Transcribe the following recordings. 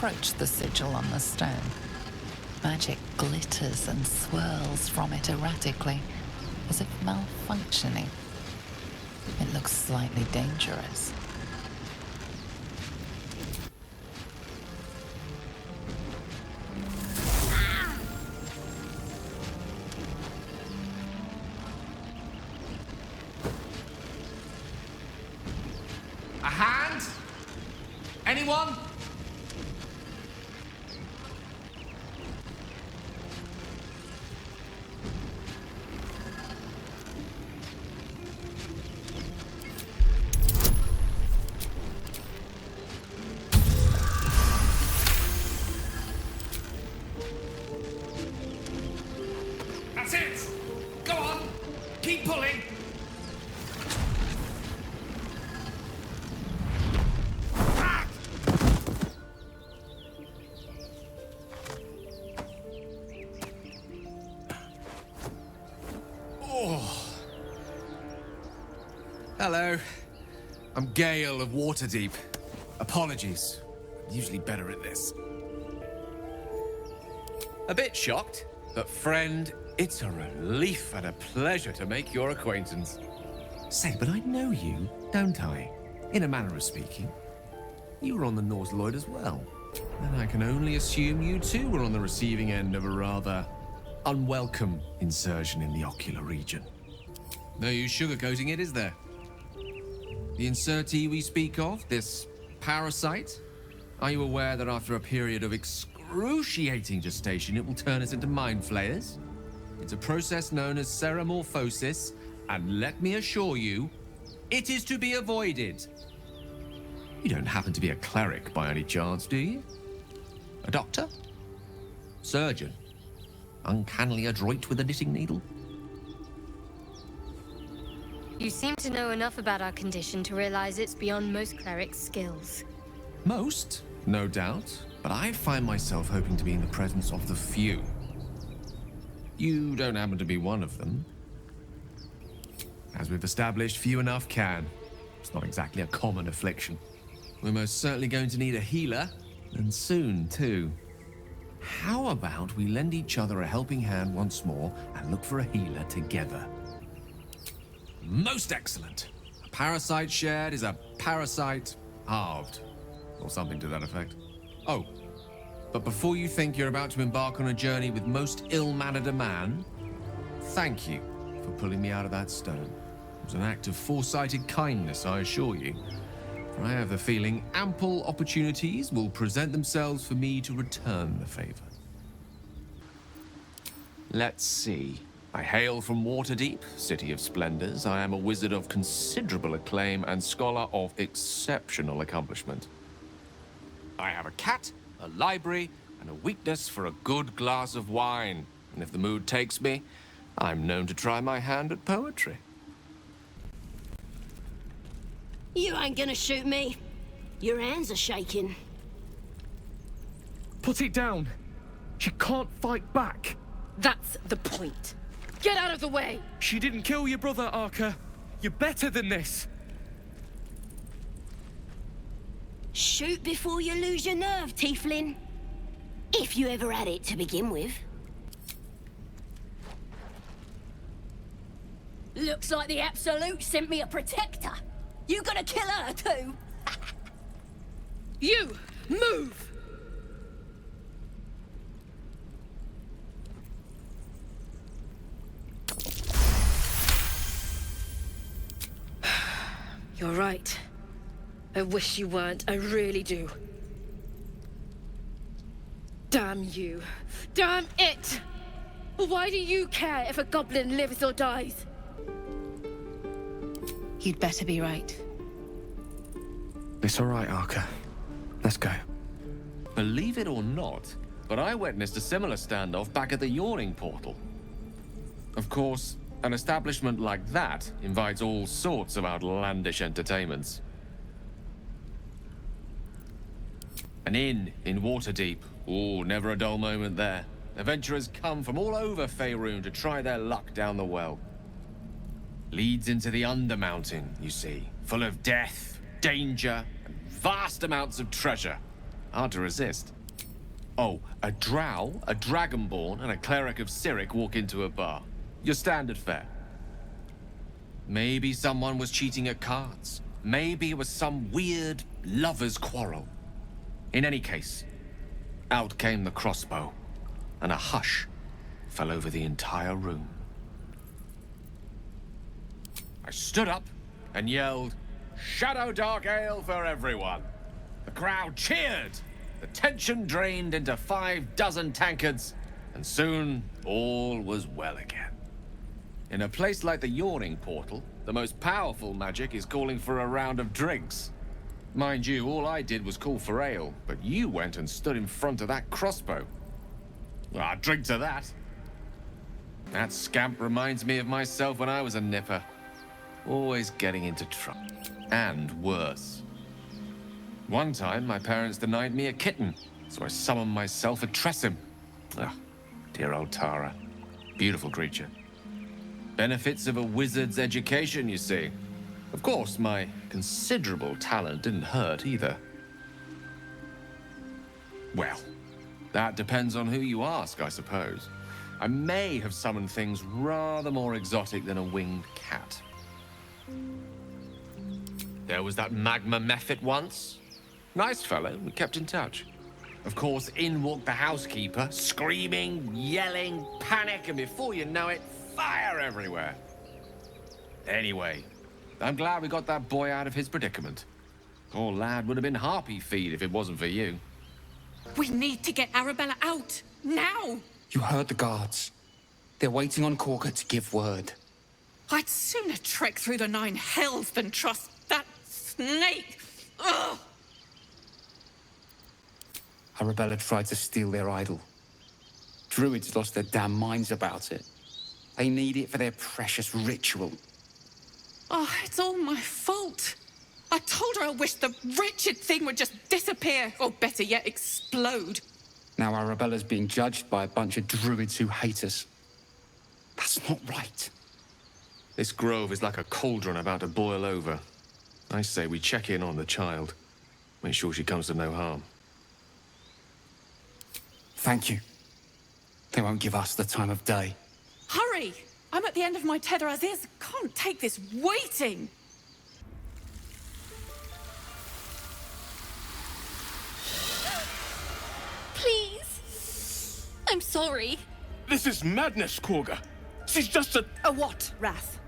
approach the sigil on the stone. Magic glitters and swirls from it erratically, as if malfunctioning. It looks slightly dangerous. A hand? Anyone? That's it! Go on! Keep pulling! Hello. I'm Gale of Waterdeep. Apologies. I'm usually better at this. A bit shocked, but friend, it's a relief and a pleasure to make your acquaintance. Say, but I know you, don't I? In a manner of speaking. You were on the Norse Lloyd as well. And I can only assume you too were on the receiving end of a rather unwelcome insertion in the ocular region. No use sugarcoating it, is there? The insertee we speak of, this parasite, are you aware that after a period of excruciating gestation, it will turn us into mind flayers? It's a process known as ceramorphosis, and let me assure you, it is to be avoided. You don't happen to be a cleric by any chance, do you? A doctor? Surgeon? Uncannily adroit with a knitting needle? You seem to know enough about our condition to realize it's beyond most clerics' skills. Most, no doubt, but I find myself hoping to be in the presence of the few. You don't happen to be one of them. As we've established, few enough can. It's not exactly a common affliction. We're most certainly going to need a healer, and soon, too. How about we lend each other a helping hand once more and look for a healer together? Most excellent. A parasite shared is a parasite halved, or something to that effect. Oh, but before you think you're about to embark on a journey with most ill-mannered a man, thank you for pulling me out of that stone. It was an act of foresighted kindness, I assure you. For I have the feeling ample opportunities will present themselves for me to return the favor. Let's see. I hail from Waterdeep, City of Splendors. I am a wizard of considerable acclaim and scholar of exceptional accomplishment. I have a cat, a library, and a weakness for a good glass of wine. And if the mood takes me, I'm known to try my hand at poetry. You ain't gonna shoot me. Your hands are shaking. Put it down. She can't fight back. That's the point. Get out of the way! She didn't kill your brother, Arca. You're better than this. Shoot before you lose your nerve, Tiefling. If you ever had it to begin with. Looks like the Absolute sent me a protector. You gonna kill her too? You! Move! You're right. I wish you weren't. I really do. Damn you. Damn it! Why do you care if a goblin lives or dies? You'd better be right. It's all right, Arca. Let's go. Believe it or not, but I witnessed a similar standoff back at the Yawning Portal. Of course, an establishment like that invites all sorts of outlandish entertainments. An inn in Waterdeep. Oh, never a dull moment there. Adventurers come from all over Faerun to try their luck down the well. Leads into the Undermountain, you see, full of death, danger, and vast amounts of treasure. Hard to resist. Oh, a drow, a dragonborn, and a cleric of Cyric walk into a bar. Your standard fare. Maybe someone was cheating at cards. Maybe it was some weird lover's quarrel. In any case, out came the crossbow, and a hush fell over the entire room. I stood up and yelled, "Shadow Dark Ale for everyone!" The crowd cheered. The tension drained into 6 tankards, and soon all was well again. In a place like the Yawning Portal, the most powerful magic is calling for a round of drinks. Mind you, all I did was call for ale, but you went and stood in front of that crossbow. Ah, drink to that. That scamp reminds me of myself when I was a nipper. Always getting into trouble. And worse. One time, my parents denied me a kitten, so I summoned myself a Tressim. Ah, dear old Tara. Beautiful creature. Benefits of a wizard's education, you see. Of course, my considerable talent didn't hurt either. Well, that depends on who you ask, I suppose. I may have summoned things rather more exotic than a winged cat. There was that magma mephit once. Nice fellow, we kept in touch. Of course, in walked the housekeeper, screaming, yelling, panic, and before you know it, fire everywhere. Anyway, I'm glad we got that boy out of his predicament. Poor lad would have been harpy feed if it wasn't for you. We need to get Arabella out, now! You heard the guards. They're waiting on Corker to give word. I'd sooner trek through the 9 hells than trust that snake! Ugh! Arabella tried to steal their idol. Druids lost their damn minds about it. They need it for their precious ritual. Oh, it's all my fault. I told her I wished the wretched thing would just disappear, or better yet, explode. Now Arabella's being judged by a bunch of druids who hate us. That's not right. This grove is like a cauldron about to boil over. I say we check in on the child. Make sure she comes to no harm. Thank you. They won't give us the time of day. Hurry! I'm at the end of my tether as is. Can't take this waiting. Please. I'm sorry. This is madness, Korga. She's just a... A what, Wrath?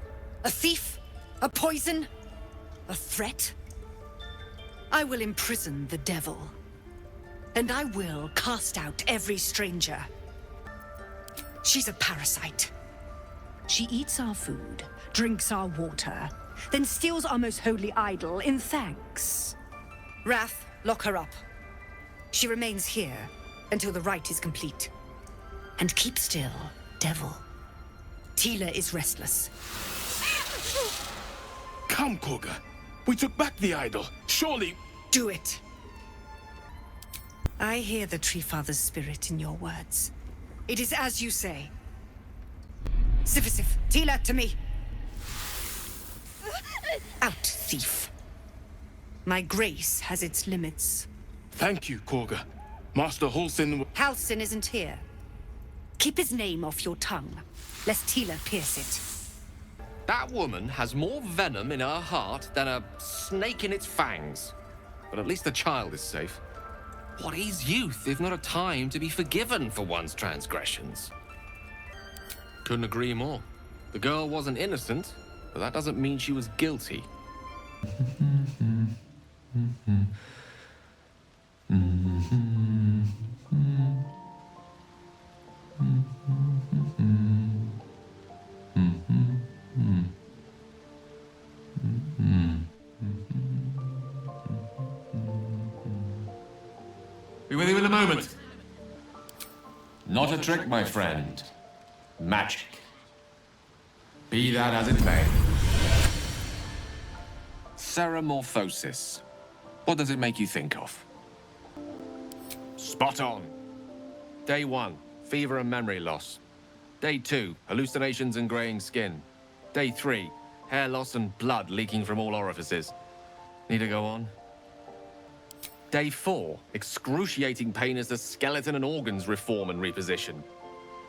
A thief? A poison? A threat? I will imprison the devil. And I will cast out every stranger. She's a parasite. She eats our food, drinks our water, then steals our most holy idol in thanks. Wrath, lock her up. She remains here until the rite is complete. And keep still, devil. Tila is restless. Come, Korga. We took back the idol. Surely... Do it. I hear the Tree Father's spirit in your words. It is as you say. Sifisif, Tila, to me. Out, thief. My grace has its limits. Thank you, Korga. Master Halsin... Halsin isn't here. Keep his name off your tongue, lest Tila pierce it. That woman has more venom in her heart than a snake in its fangs. But at least the child is safe. What is youth if not a time to be forgiven for one's transgressions? Couldn't agree more. The girl wasn't innocent, but that doesn't mean she was guilty. Be with you in a moment. Not a trick, my friend. Magic. Be that as it may. Ceramorphosis. What does it make you think of? Spot on. Day 1, fever and memory loss. Day 2, hallucinations and graying skin. Day 3, hair loss and blood leaking from all orifices. Need to go on? Day 4, excruciating pain as the skeleton and organs reform and reposition.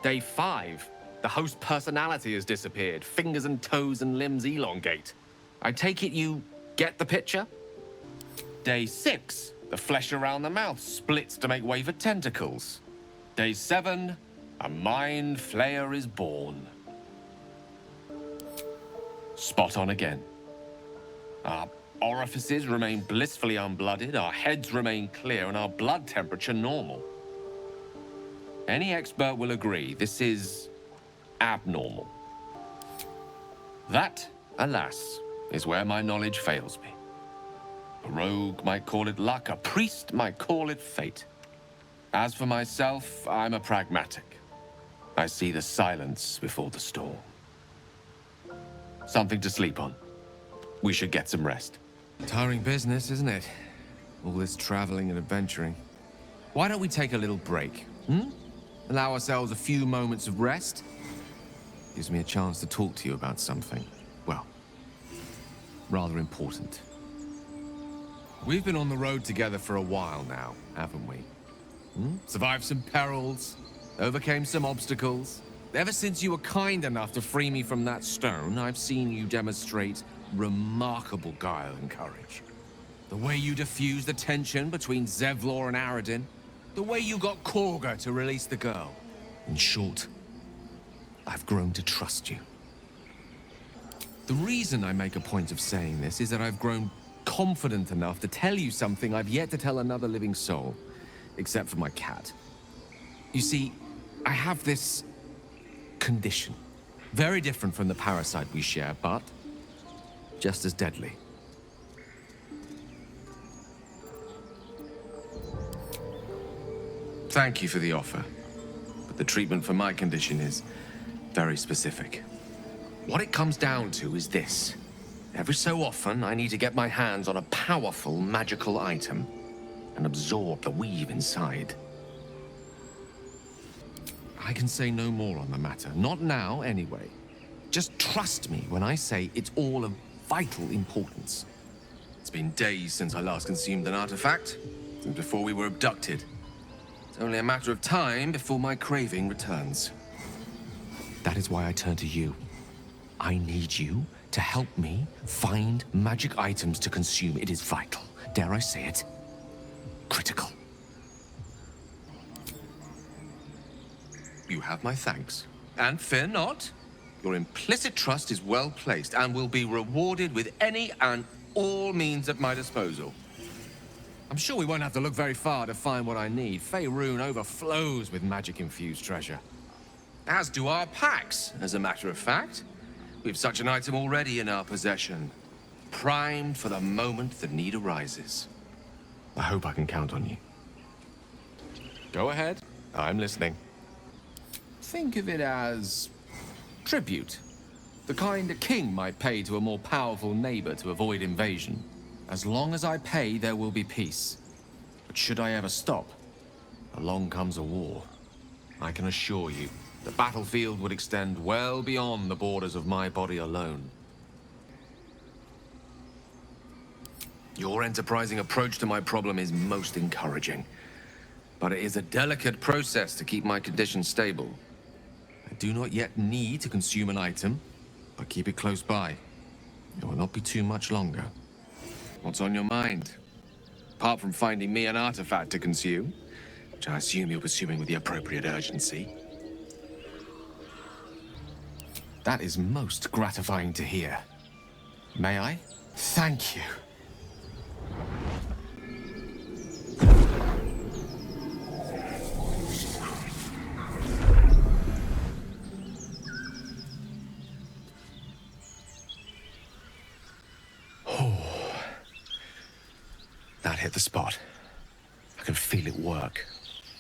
Day 5, the host personality has disappeared. Fingers and toes and limbs elongate. I take it you get the picture? Day 6, the flesh around the mouth splits to make way for tentacles. Day 7, a mind flayer is born. Spot on again. Our orifices remain blissfully unblooded, our heads remain clear, and our blood temperature normal. Any expert will agree this is abnormal. That, alas, is where my knowledge fails me. A rogue might call it luck, a priest might call it fate. As for myself, I'm a pragmatic. I see the silence before the storm. Something to sleep on. We should get some rest. Tiring business, isn't it? All this traveling and adventuring. Why don't we take a little break, Allow ourselves a few moments of rest? Gives me a chance to talk to you about something, well, rather important. We've been on the road together for a while now, haven't we? Survived some perils, overcame some obstacles. Ever since you were kind enough to free me from that stone, I've seen you demonstrate remarkable guile and courage. The way you diffused the tension between Zevlor and Aradin. The way you got Korga to release the girl. In short, I've grown to trust you. The reason I make a point of saying this is that I've grown confident enough to tell you something I've yet to tell another living soul, except for my cat. You see, I have this condition. Very different from the parasite we share, but just as deadly. Thank you for the offer, but the treatment for my condition is very specific. What it comes down to is this. Every so often, I need to get my hands on a powerful magical item and absorb the weave inside. I can say no more on the matter. Not now, anyway. Just trust me when I say it's all of vital importance. It's been days since I last consumed an artifact, since before we were abducted. It's only a matter of time before my craving returns. That is why I turn to you. I need you to help me find magic items to consume. It is vital. Dare I say it? Critical. You have my thanks. And fear not. Your implicit trust is well placed and will be rewarded with any and all means at my disposal. I'm sure we won't have to look very far to find what I need. Faerun overflows with magic-infused treasure. As do our packs, as a matter of fact. We've such an item already in our possession. Primed for the moment the need arises. I hope I can count on you. Go ahead. I'm listening. Think of it as tribute. The kind a king might pay to a more powerful neighbor to avoid invasion. As long as I pay, there will be peace. But should I ever stop, along comes a war. I can assure you, the battlefield would extend well beyond the borders of my body alone. Your enterprising approach to my problem is most encouraging. But it is a delicate process to keep my condition stable. I do not yet need to consume an item, but keep it close by. It will not be too much longer. What's on your mind? Apart from finding me an artifact to consume, which I assume you're pursuing with the appropriate urgency. That is most gratifying to hear. May I? Thank you. That hit the spot. I can feel it work.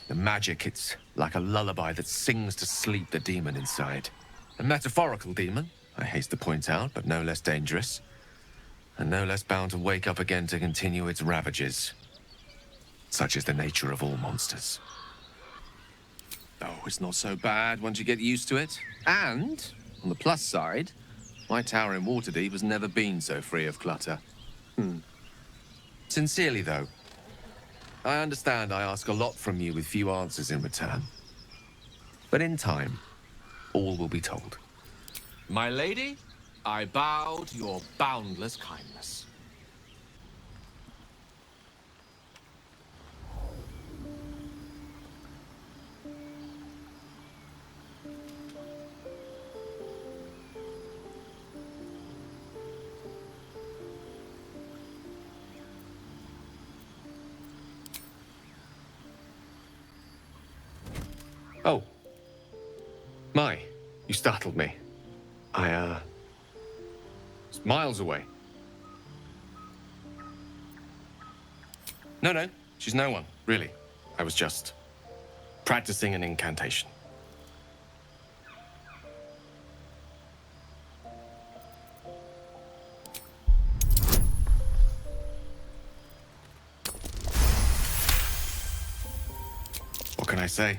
The magic, it's like a lullaby that sings to sleep the demon inside. A metaphorical demon, I haste to point out, but no less dangerous. And no less bound to wake up again to continue its ravages. Such is the nature of all monsters. Oh, it's not so bad once you get used to it. And, on the plus side, my tower in Waterdeep has never been so free of clutter. Sincerely, though, I understand I ask a lot from you with few answers in return. But in time, all will be told. My lady, I bow to your boundless kindness. Oh. My, you startled me. It's miles away. No, she's no one, really. I was just practicing an incantation. What can I say?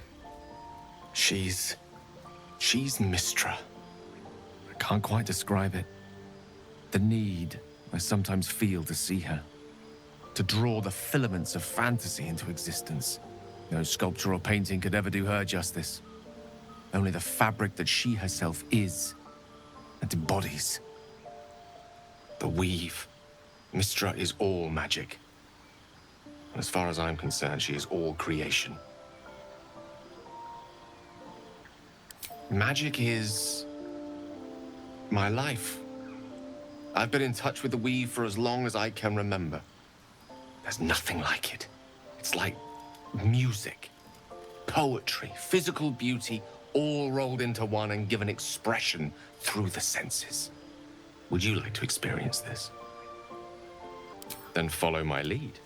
She's Mystra. I can't quite describe it. The need I sometimes feel to see her. To draw the filaments of fantasy into existence. No sculpture or painting could ever do her justice. Only the fabric that she herself is and embodies. The weave. Mystra is all magic. And as far as I'm concerned, she is all creation. Magic is my life. I've been in touch with the weave for as long as I can remember. There's nothing like it. It's like music, poetry, physical beauty, all rolled into one and given expression through the senses. Would you like to experience this? Then follow my lead.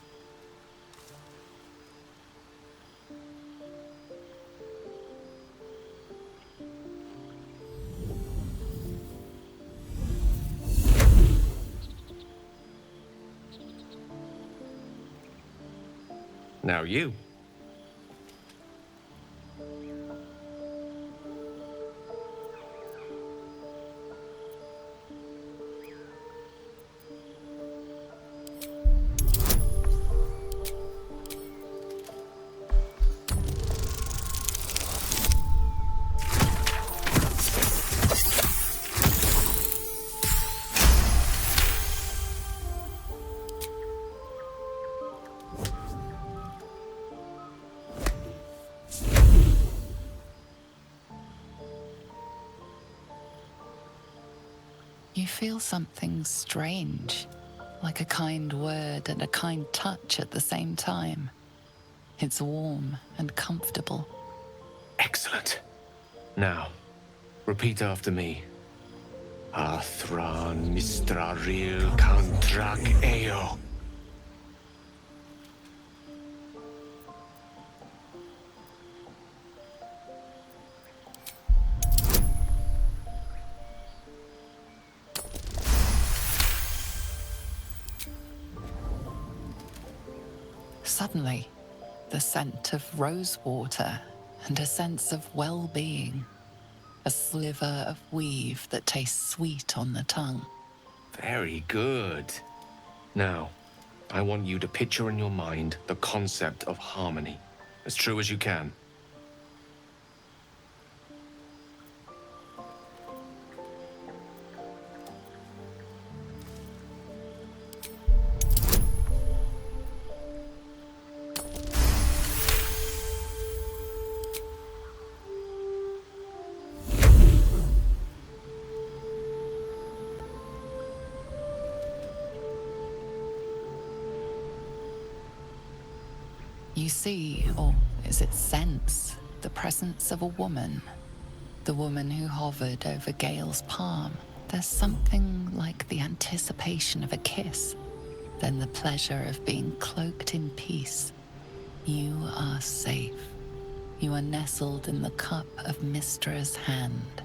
Now you. You feel something strange, like a kind word and a kind touch at the same time. It's warm and comfortable. Excellent. Now, repeat after me. Athran mistraril kantrak eo. Suddenly, the scent of rosewater and a sense of well-being. A sliver of weave that tastes sweet on the tongue. Very good. Now, I want you to picture in your mind the concept of harmony, as true as you can. You see, or is it sense, the presence of a woman. The woman who hovered over Gale's palm. There's something like the anticipation of a kiss, then the pleasure of being cloaked in peace. You are safe. You are nestled in the cup of Mystra's hand.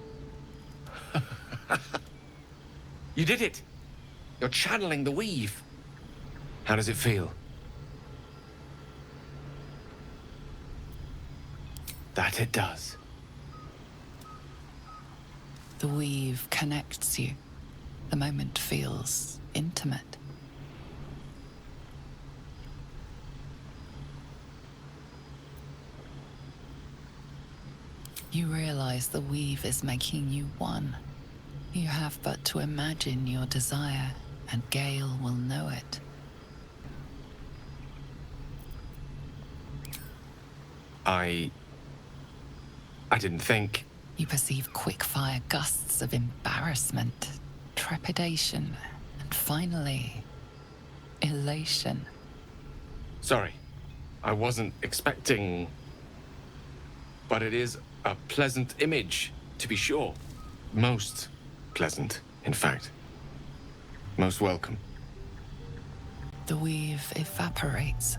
You did it! You're channeling the weave. How does it feel? That it does. The weave connects you. The moment feels intimate. You realize the weave is making you one. You have but to imagine your desire, and Gale will know it. I didn't think... You perceive quick-fire gusts of embarrassment, trepidation, and finally, elation. Sorry. I wasn't expecting... But it is a pleasant image, to be sure. Most pleasant, in fact. Most welcome. The weave evaporates,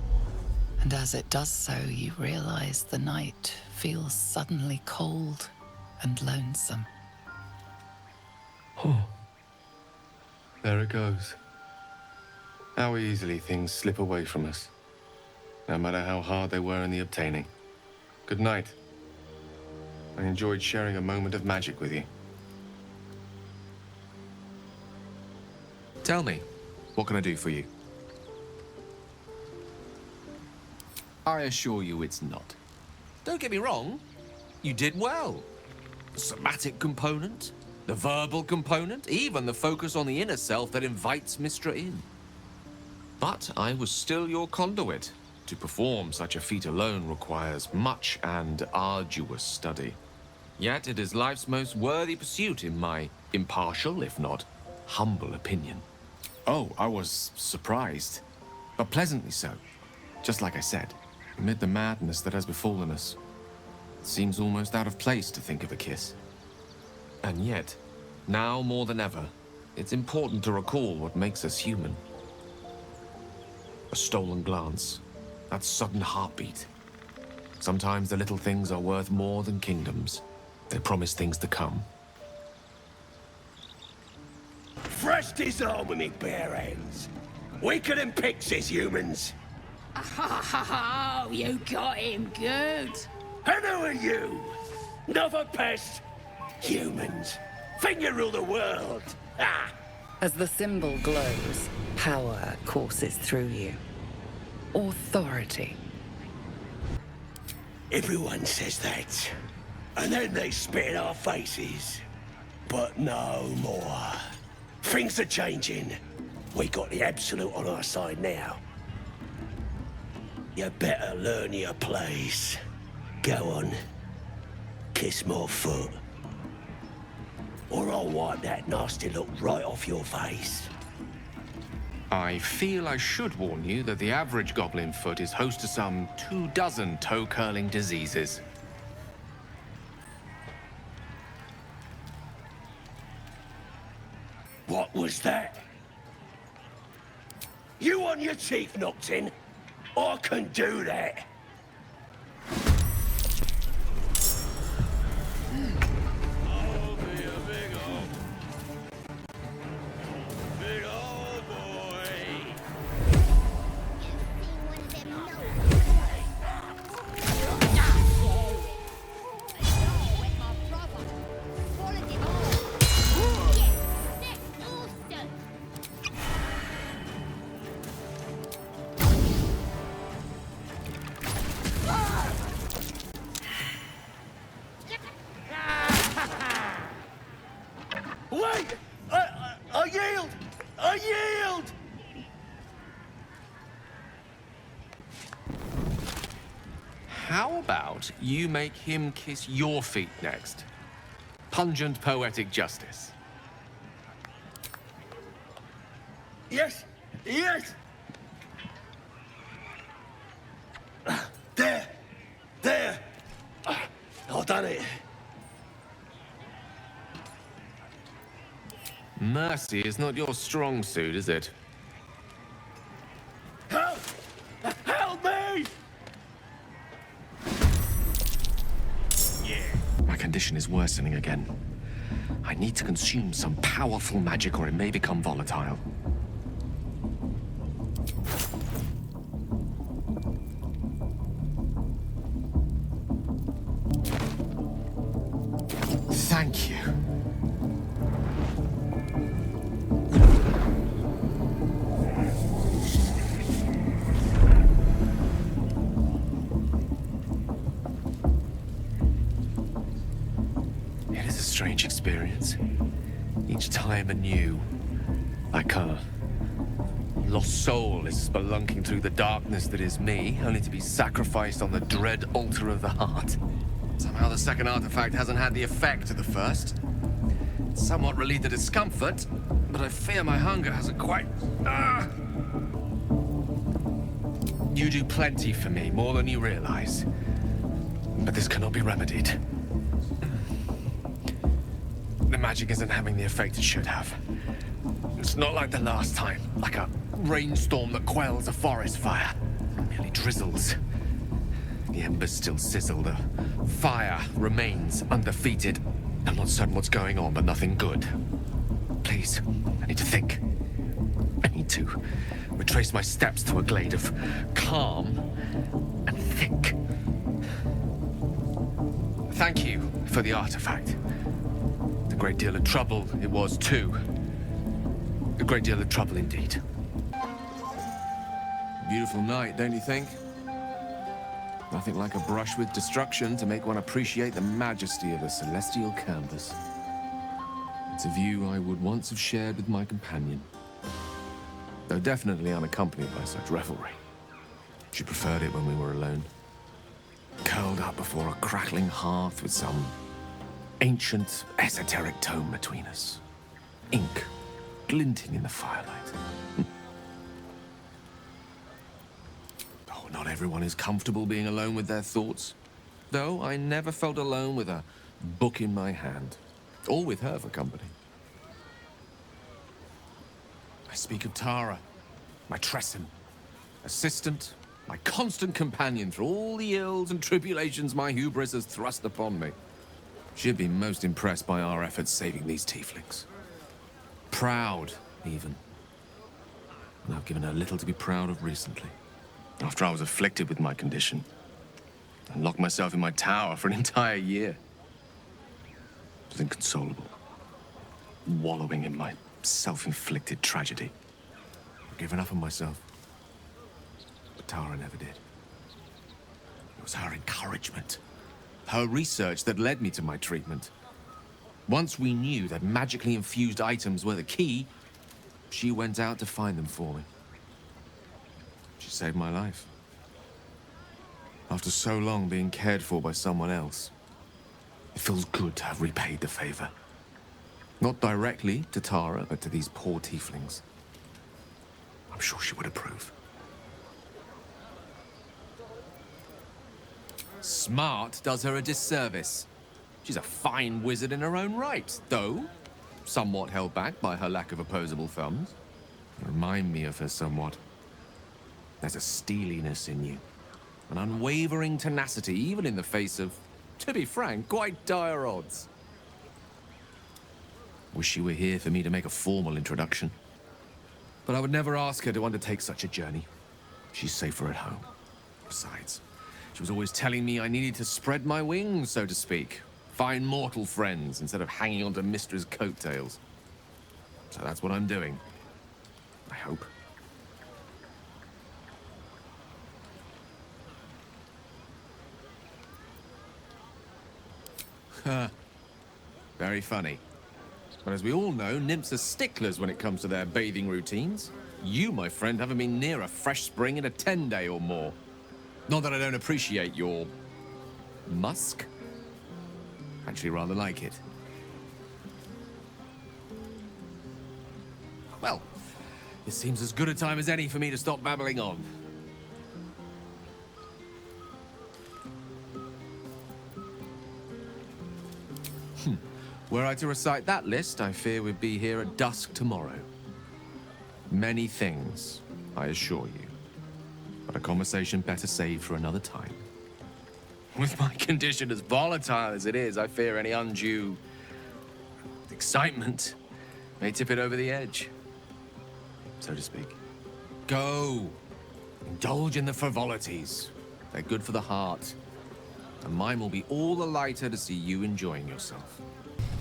and as it does so, you realize the night feels suddenly cold and lonesome. Oh. There it goes. How easily things slip away from us, no matter how hard they were in the obtaining. Good night. I enjoyed sharing a moment of magic with you. Tell me, what can I do for you? I assure you it's not. Don't get me wrong, you did well. The somatic component, the verbal component, even the focus on the inner self that invites Mistra in. But I was still your conduit. To perform such a feat alone requires much and arduous study. Yet it is life's most worthy pursuit in my impartial, if not humble opinion. Oh, I was surprised, but pleasantly so. Just like I said, amid the madness that has befallen us, it seems almost out of place to think of a kiss. And yet, now more than ever, it's important to recall what makes us human. A stolen glance, that sudden heartbeat. Sometimes the little things are worth more than kingdoms. They promise things to come. Fresh disarmament, bare hands. Weaker than pixies, humans. Oh, you got him good. And who are you? Another pest? Humans. Think you rule the world. Ah! As the symbol glows, power courses through you. Authority. Everyone says that. And then they spit in our faces. But no more. Things are changing. We got the Absolute on our side now. You better learn your place. Go on. Kiss my foot. Or I'll wipe that nasty look right off your face. I feel I should warn you that the average goblin foot is host to some 24 toe-curling diseases. What was that? You want your teeth knocked in? I can do that. Wait! I yield! I yield! How about you make him kiss your feet next? Pungent poetic justice. Yes! Yes! There! There! I've done it. Mercy is not your strong suit, is it? Help! Help me! My condition is worsening again. I need to consume some powerful magic or it may become volatile. Thank you. strange experience. Each time anew, like a lost soul is spelunking through the darkness that is me, only to be sacrificed on the dread altar of the heart. Somehow the second artifact hasn't had the effect of the first. It's somewhat relieved the discomfort, but I fear my hunger hasn't quite... You do plenty for me, more than you realize. But this cannot be remedied. The magic isn't having the effect it should have. It's not like the last time, like a rainstorm that quells a forest fire. It merely drizzles. The embers still sizzle, the fire remains undefeated. I'm not certain what's going on, but nothing good. Please, I need to think. I need to retrace my steps to a glade of calm and think. Thank you for the artifact. A great deal of trouble it was, too. A great deal of trouble indeed. Beautiful night, don't you think? Nothing like a brush with destruction to make one appreciate the majesty of the celestial canvas. It's a view I would once have shared with my companion, though definitely unaccompanied by such revelry. She preferred it when we were alone, curled up before a crackling hearth with some ancient, esoteric tome between us. Ink glinting in the firelight. Oh, not everyone is comfortable being alone with their thoughts. Though I never felt alone with a book in my hand, or with her for company. I speak of Tara, my Tresson, assistant, my constant companion through all the ills and tribulations my hubris has thrust upon me. She'd be most impressed by our efforts saving these tieflings. Proud, even. And I've given her little to be proud of recently. After I was afflicted with my condition, and locked myself in my tower for an entire year. It was inconsolable. Wallowing in my self-inflicted tragedy. I've given up on myself. But Tara never did. It was her encouragement. Her research that led me to my treatment. Once we knew that magically infused items were the key, she went out to find them for me. She saved my life. After so long being cared for by someone else, it feels good to have repaid the favor. Not directly to Tara, but to these poor tieflings. I'm sure she would approve. Smart does her a disservice. She's a fine wizard in her own right, though somewhat held back by her lack of opposable thumbs. You remind me of her somewhat. There's a steeliness in you, an unwavering tenacity, even in the face of, to be frank, quite dire odds. Wish she were here for me to make a formal introduction. But I would never ask her to undertake such a journey. She's safer at home. Besides, she was always telling me I needed to spread my wings, so to speak. Find mortal friends instead of hanging onto Mistra's coattails. So that's what I'm doing. I hope. Very funny. But as we all know, nymphs are sticklers when it comes to their bathing routines. You, my friend, haven't been near a fresh spring in a 10-day or more. Not that I don't appreciate your musk. Actually rather like it. Well, it seems as good a time as any for me to stop babbling on. Were I to recite that list, I fear we'd be here at dusk tomorrow. Many things, I assure you. But a conversation better saved for another time. With my condition as volatile as it is, I fear any undue excitement may tip it over the edge, so to speak. Go. Indulge in the frivolities. They're good for the heart. And mine will be all the lighter to see you enjoying yourself.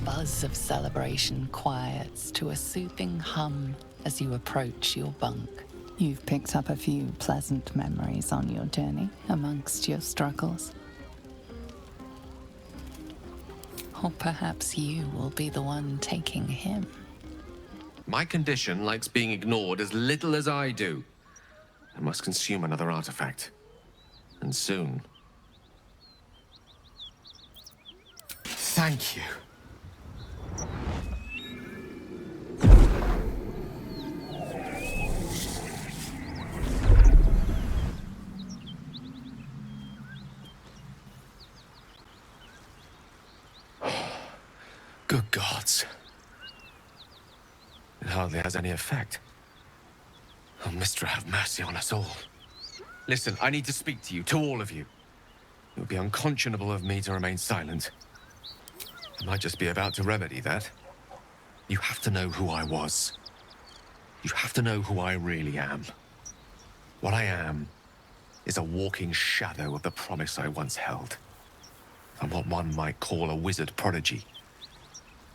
Buzz of celebration quiets to a soothing hum as you approach your bunk. You've picked up a few pleasant memories on your journey amongst your struggles. Or perhaps you will be the one taking him. My condition likes being ignored as little as I do. I must consume another artifact. And soon. Thank you. Good gods. It hardly has any effect. Oh, Mystra, have mercy on us all. Listen, I need to speak to you, to all of you. It would be unconscionable of me to remain silent. I might just be about to remedy that. You have to know who I was. You have to know who I really am. What I am is a walking shadow of the promise I once held. I'm what one might call a wizard prodigy.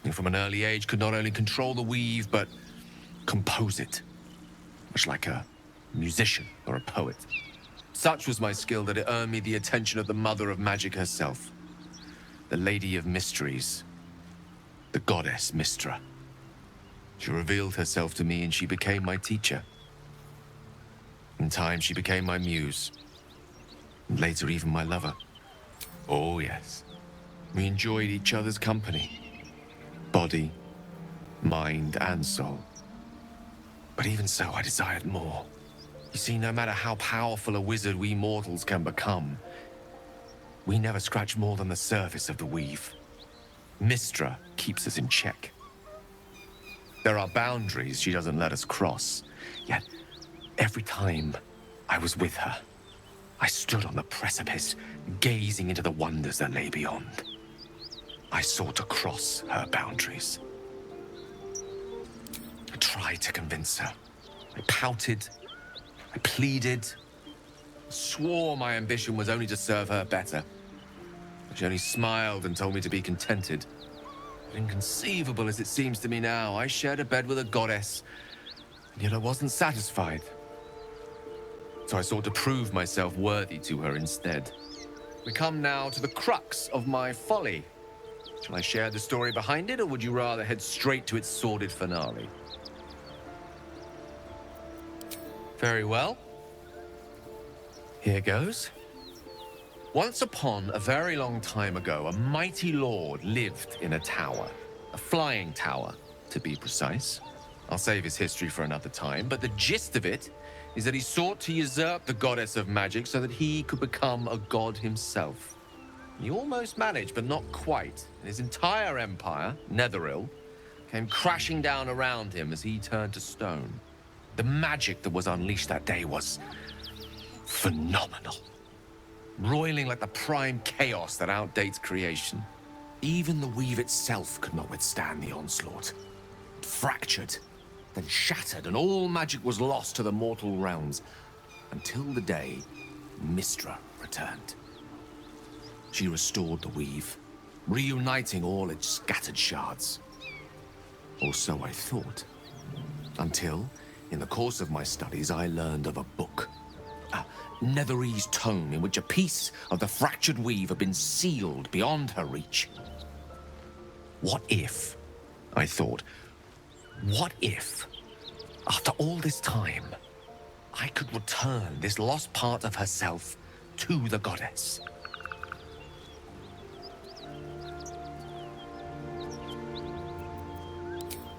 Who from an early age could not only control the weave, but compose it. Much like a musician or a poet. Such was my skill that it earned me the attention of the mother of magic herself. The Lady of Mysteries. The goddess Mystra. She revealed herself to me and she became my teacher. In time, she became my muse. And later, even my lover. Oh, yes. We enjoyed each other's company. Body, mind, and soul. But even so, I desired more. You see, no matter how powerful a wizard we mortals can become, we never scratch more than the surface of the weave. Mystra keeps us in check. There are boundaries she doesn't let us cross, yet every time I was with her, I stood on the precipice, gazing into the wonders that lay beyond. I sought to cross her boundaries. I tried to convince her. I pouted. I pleaded. Swore my ambition was only to serve her better. She only smiled and told me to be contented. But inconceivable as it seems to me now, I shared a bed with a goddess, and yet I wasn't satisfied. So I sought to prove myself worthy to her instead. We come now to the crux of my folly. Shall I share the story behind it, or would you rather head straight to its sordid finale? Very well. Here goes. Once upon a very long time ago, a mighty lord lived in a tower. A flying tower, to be precise. I'll save his history for another time, but the gist of it is that he sought to usurp the goddess of magic so that he could become a god himself. He almost managed, but not quite. And his entire empire, Netheril, came crashing down around him as he turned to stone. The magic that was unleashed that day was phenomenal. Roiling like the prime chaos that outdates creation. Even the weave itself could not withstand the onslaught. It fractured, then shattered, and all magic was lost to the mortal realms, until the day Mystra returned. She restored the weave, reuniting all its scattered shards. Or so I thought. Until, in the course of my studies, I learned of a book. A Netherese tome in which a piece of the fractured weave had been sealed beyond her reach. What if, I thought, what if, after all this time, I could return this lost part of herself to the goddess?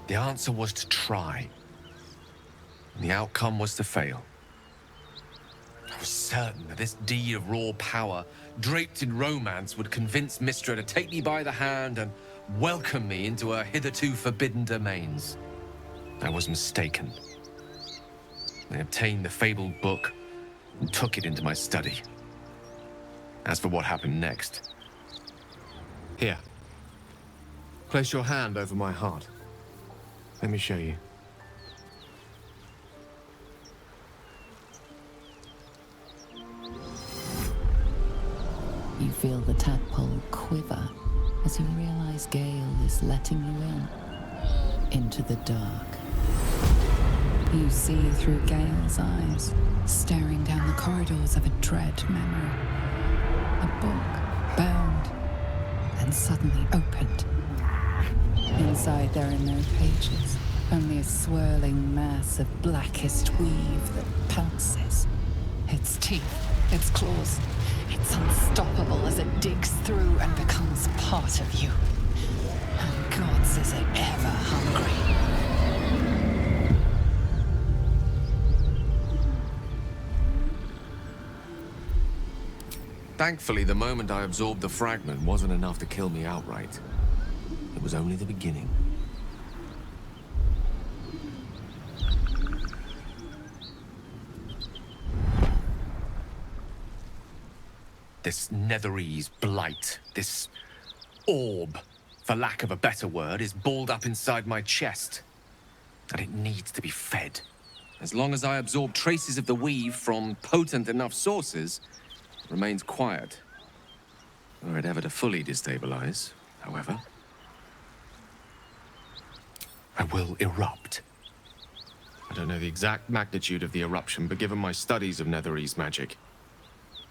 The answer was to try. And the outcome was to fail. I was certain that this deed of raw power, draped in romance, would convince Mystra to take me by the hand and welcome me into her hitherto forbidden domains. I was mistaken. I obtained the fabled book and took it into my study. As for what happened next... Here. Place your hand over my heart. Let me show you. You feel the tadpole quiver as you realize Gale is letting you into the dark. You see through Gale's eyes, staring down the corridors of a dread memory. A book bound and and suddenly opened. Inside there are no pages, only a swirling mass of blackest weave that pounces. Its teeth, its claws, it's unstoppable as it digs through and becomes part of you. And gods, is it ever hungry. Thankfully, the moment I absorbed the fragment wasn't enough to kill me outright. It was only the beginning. This Netherese blight, this orb, for lack of a better word, is balled up inside my chest. And it needs to be fed. As long as I absorb traces of the weave from potent enough sources, it remains quiet. Were it ever to fully destabilize, however, I will erupt. I don't know the exact magnitude of the eruption, but given my studies of Netherese magic,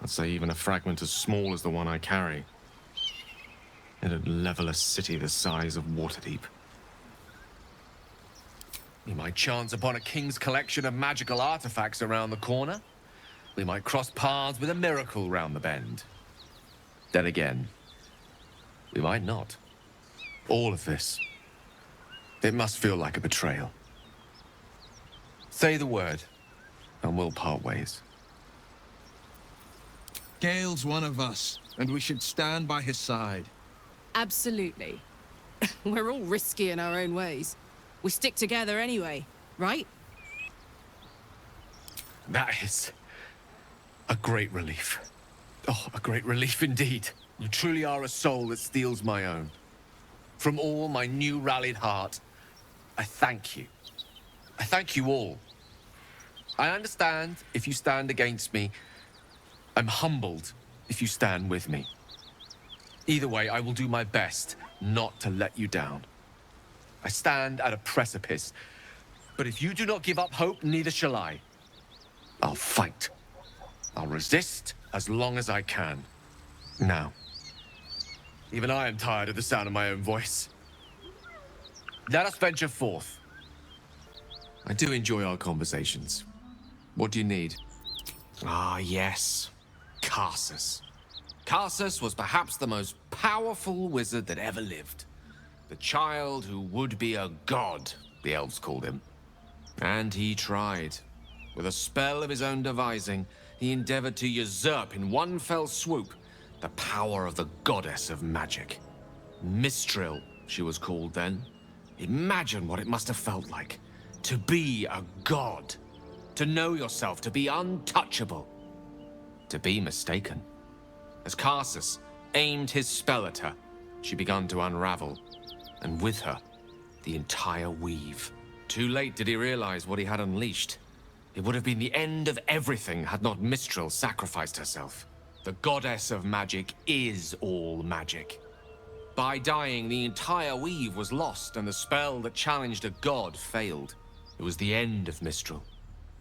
I'd say even a fragment as small as the one I carry, it'd level a city the size of Waterdeep. We might chance upon a king's collection of magical artifacts around the corner. We might cross paths with a miracle round the bend. Then again, we might not. All of this, it must feel like a betrayal. Say the word, and we'll part ways. Gale's one of us, and we should stand by his side. Absolutely. We're all risky in our own ways. We stick together anyway, right? That is a great relief. Oh, a great relief indeed. You truly are a soul that steals my own. From all my new rallied heart, I thank you. I thank you all. I understand if you stand against me. I'm humbled if you stand with me. Either way, I will do my best not to let you down. I stand at a precipice, but if you do not give up hope, neither shall I. I'll fight. I'll resist as long as I can. Now, even I am tired of the sound of my own voice. Let us venture forth. I do enjoy our conversations. What do you need? Ah, yes. Karsus. Karsus was perhaps the most powerful wizard that ever lived. The child who would be a god, the elves called him. And he tried. With a spell of his own devising, he endeavored to usurp in one fell swoop the power of the goddess of magic. Mistral, she was called then. Imagine what it must have felt like to be a god, to know yourself, to be untouchable, to be mistaken. As Karsus aimed his spell at her, she began to unravel, and with her, the entire weave. Too late did he realize what he had unleashed. It would have been the end of everything had not Mistral sacrificed herself. The goddess of magic is all magic. By dying, the entire weave was lost, and the spell that challenged a god failed. It was the end of Mistral,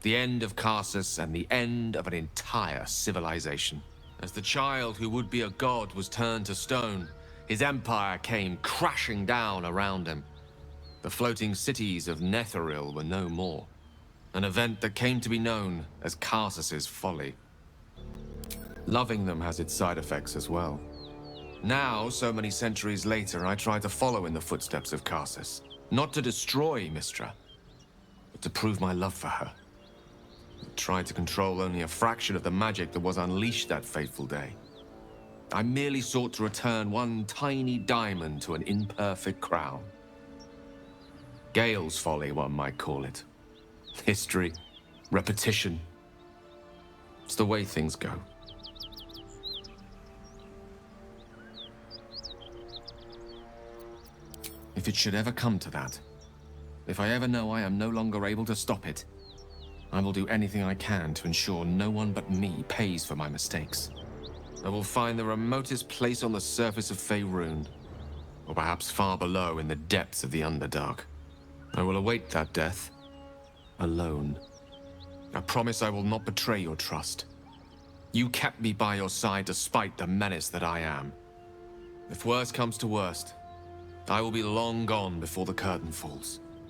the end of Karsus, and the end of an entire civilization. As the child who would be a god was turned to stone, his empire came crashing down around him. The floating cities of Netheril were no more. An event that came to be known as Karsus's folly. Loving them has its side effects as well. Now, so many centuries later, I try to follow in the footsteps of Karsus. Not to destroy Mystra, but to prove my love for her. I tried to control only a fraction of the magic that was unleashed that fateful day. I merely sought to return one tiny diamond to an imperfect crown. Gale's folly, one might call it. History, repetition. It's the way things go. If it should ever come to that, if I ever know I am no longer able to stop it, I will do anything I can to ensure no one but me pays for my mistakes. I will find the remotest place on the surface of Faerun, or perhaps far below in the depths of the Underdark. I will await that death, alone. I promise I will not betray your trust. You kept me by your side despite the menace that I am. If worst comes to worst, I will be long gone before the curtain falls.